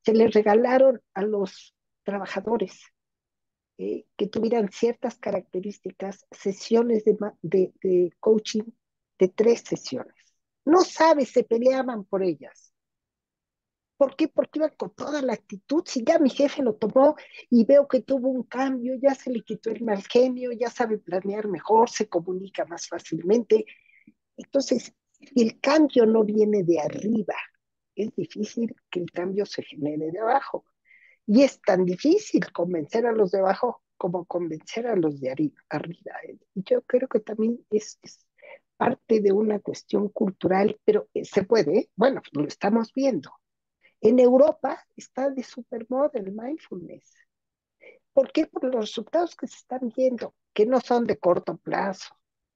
B: se les regalaron a los trabajadores que tuvieran ciertas características, sesiones de coaching de 3 sesiones. No sabes, se peleaban por ellas. ¿Por qué? Porque iban con toda la actitud. Si ya mi jefe lo tomó y veo que tuvo un cambio, ya se le quitó el mal genio, ya sabe planear mejor, se comunica más fácilmente. Entonces, si el cambio no viene de arriba, es difícil que el cambio se genere de abajo. Y es tan difícil convencer a los de abajo como convencer a los de arriba. Y yo creo que también es parte de una cuestión cultural, pero se puede, ¿eh? Bueno, lo estamos viendo. En Europa está de supermoda el mindfulness. ¿Por qué? Por los resultados que se están viendo, que no son de corto plazo.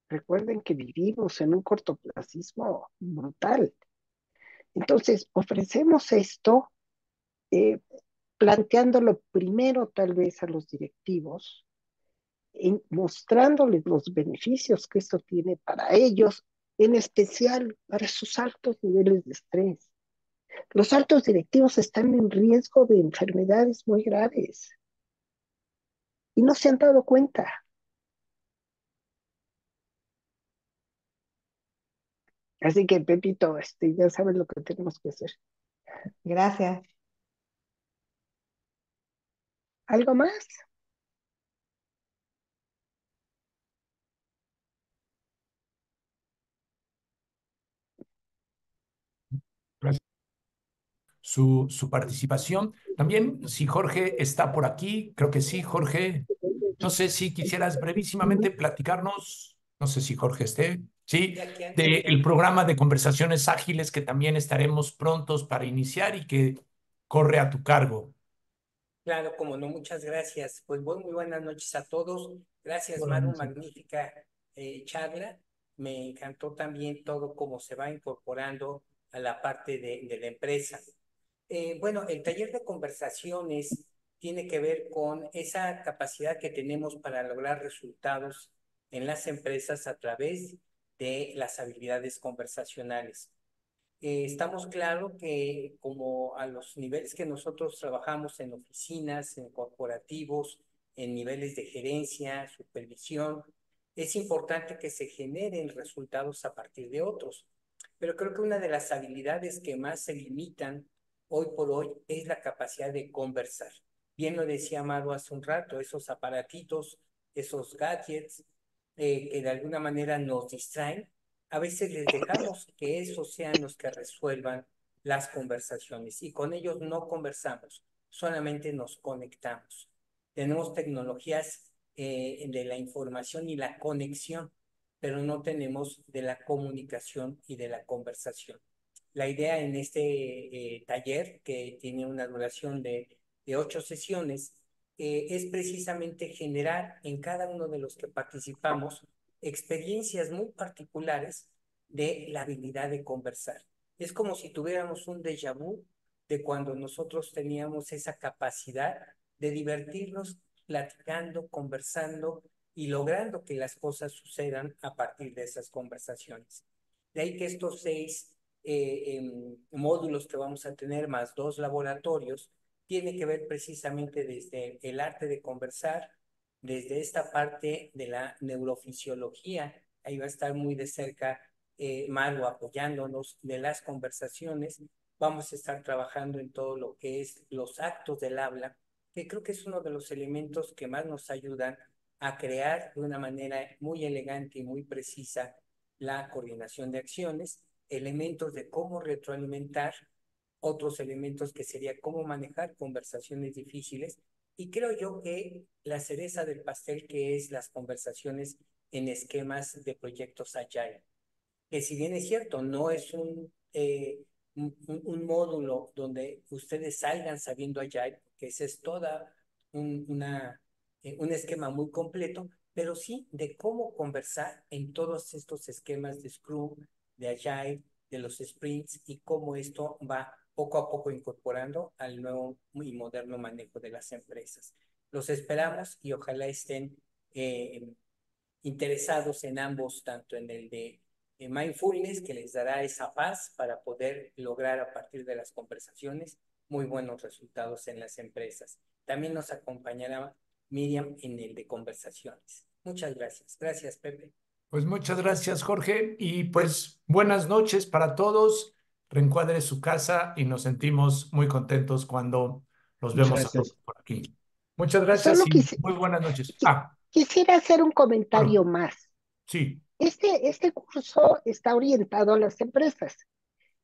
B: Recuerden que vivimos en un cortoplacismo brutal. Entonces, ofrecemos esto eh, planteándolo primero tal vez a los directivos, mostrándoles los beneficios que esto tiene para ellos, en especial para sus altos niveles de estrés. Los altos directivos están en riesgo de enfermedades muy graves y no se han dado cuenta. Así que, Pepito, ya sabes lo que tenemos que hacer.
D: Gracias.
B: ¿Algo más?
A: Gracias. Su participación. También, si Jorge está por aquí, creo que sí, Jorge. No sé si quisieras brevísimamente platicarnos, no sé si Jorge esté, sí,
E: De aquí ando,
A: del
E: mira.
A: programa de conversaciones ágiles que también estaremos prontos para iniciar y que corre a tu cargo.
E: Claro, como no, muchas gracias. Pues muy buenas noches a todos. Gracias,
A: Buenas
E: Maru,
A: noches.
E: magnífica charla. Me encantó también todo cómo se va incorporando a la parte de la empresa. Bueno, el taller de conversaciones tiene que ver con esa capacidad que tenemos para lograr resultados en las empresas a través de las habilidades conversacionales. Estamos claro que como a los niveles que nosotros trabajamos en oficinas, en corporativos, en niveles de gerencia, supervisión, es importante que se generen resultados a partir de otros. Pero creo que una de las habilidades que más se limitan hoy por hoy es la capacidad de conversar. Bien lo decía Amado hace un rato, esos aparatitos, esos gadgets que de alguna manera nos distraen, a veces les dejamos que esos sean los que resuelvan las conversaciones y con ellos no conversamos, solamente nos conectamos. Tenemos tecnologías de la información y la conexión, pero no tenemos de la comunicación y de la conversación. La idea en este taller, que tiene una duración de 8 sesiones, es precisamente generar en cada uno de los que participamos experiencias muy particulares de la habilidad de conversar. Es como si tuviéramos un déjà vu de cuando nosotros teníamos esa capacidad de divertirnos platicando, conversando y logrando que las cosas sucedan a partir de esas conversaciones. De ahí que estos 6 módulos que vamos a tener, más 2 laboratorios, tiene que ver precisamente desde el arte de conversar, desde esta parte de la neurofisiología. Ahí va a estar muy de cerca Maru apoyándonos de las conversaciones. Vamos a estar trabajando en todo lo que es los actos del habla, que creo que es uno de los elementos que más nos ayudan a crear de una manera muy elegante y muy precisa la coordinación de acciones, elementos de cómo retroalimentar, otros elementos que sería cómo manejar conversaciones difíciles, y creo yo que la cereza del pastel, que es las conversaciones en esquemas de proyectos agile, que si bien es cierto, no es un módulo donde ustedes salgan sabiendo Agile, que ese es toda un esquema muy completo, pero sí de cómo conversar en todos estos esquemas de Scrum, de Agile, de los sprints y cómo esto va poco a poco incorporando al nuevo y moderno manejo de las empresas. Los esperamos y ojalá estén interesados en ambos, tanto en el de mindfulness, que les dará esa paz para poder lograr a partir de las conversaciones muy buenos resultados en las empresas. También nos acompañará Miriam en el de conversaciones. Muchas gracias. Gracias, Pepe.
A: Pues muchas gracias, Jorge, y pues buenas noches para todos. Reencuadre su casa y nos sentimos muy contentos cuando los
C: Muchas
A: vemos a todos
C: gracias.
A: por aquí. Muchas gracias
B: Solo
A: y muy buenas noches.
B: quisiera hacer un comentario
A: Claro,
B: más.
A: sí.
B: Este curso está orientado a las empresas.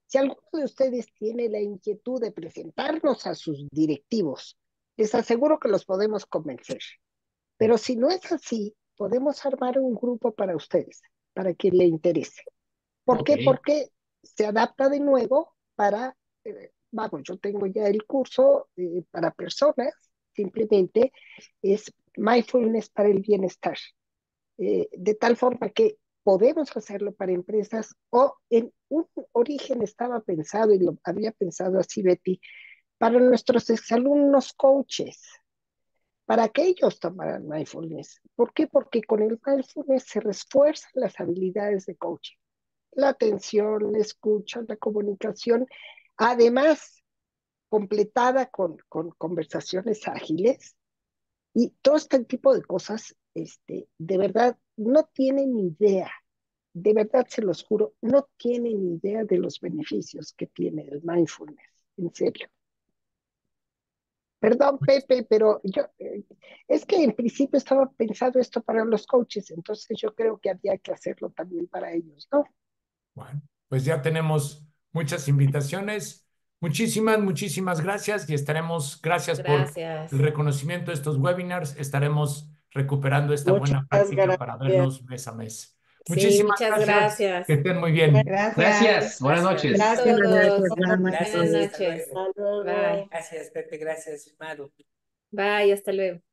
B: Si alguno de ustedes tiene la inquietud de presentarnos a sus directivos, les aseguro que los podemos convencer. Pero si no es así, podemos armar un grupo para ustedes, para que le interese. ¿Por
C: Ok,
B: qué? Porque se adapta de nuevo para, vamos, yo tengo ya el curso para personas, simplemente es mindfulness para el bienestar, de tal forma que podemos hacerlo para empresas o en un origen estaba pensado, y lo había pensado así Betty, para nuestros exalumnos coaches, para que ellos tomaran mindfulness. ¿Por qué? Porque con el mindfulness se refuerzan las habilidades de coaching, la atención, la escucha, la comunicación, además completada con conversaciones ágiles y todo este tipo de cosas, de verdad, no tienen idea, de verdad se los juro, no tienen idea de los beneficios que tiene el mindfulness, en serio. Perdón, Pepe, pero es que en principio estaba pensado esto para los coaches, entonces yo creo que había que hacerlo también para ellos, ¿no?
A: Bueno, pues ya tenemos muchas invitaciones. Muchísimas gracias y estaremos, gracias por el
F: Gracias.
A: reconocimiento de estos webinars. Estaremos recuperando esta
G: Muchas
A: buena práctica para
G: gracias.
A: vernos mes a mes.
F: Sí,
A: Muchísimas
F: muchas
A: gracias. Que
F: gracias.
A: estén muy bien.
D: Gracias.
C: gracias. Buenas
E: Gracias.
C: noches.
F: A
G: Gracias,
F: todos.
G: buenas
F: Buenas
E: Gracias.
G: noches.
E: Hasta
F: noches.
E: luego.
G: Hasta luego.
F: Bye.
E: Gracias, Pepe. Gracias, Maru.
F: Bye, hasta luego.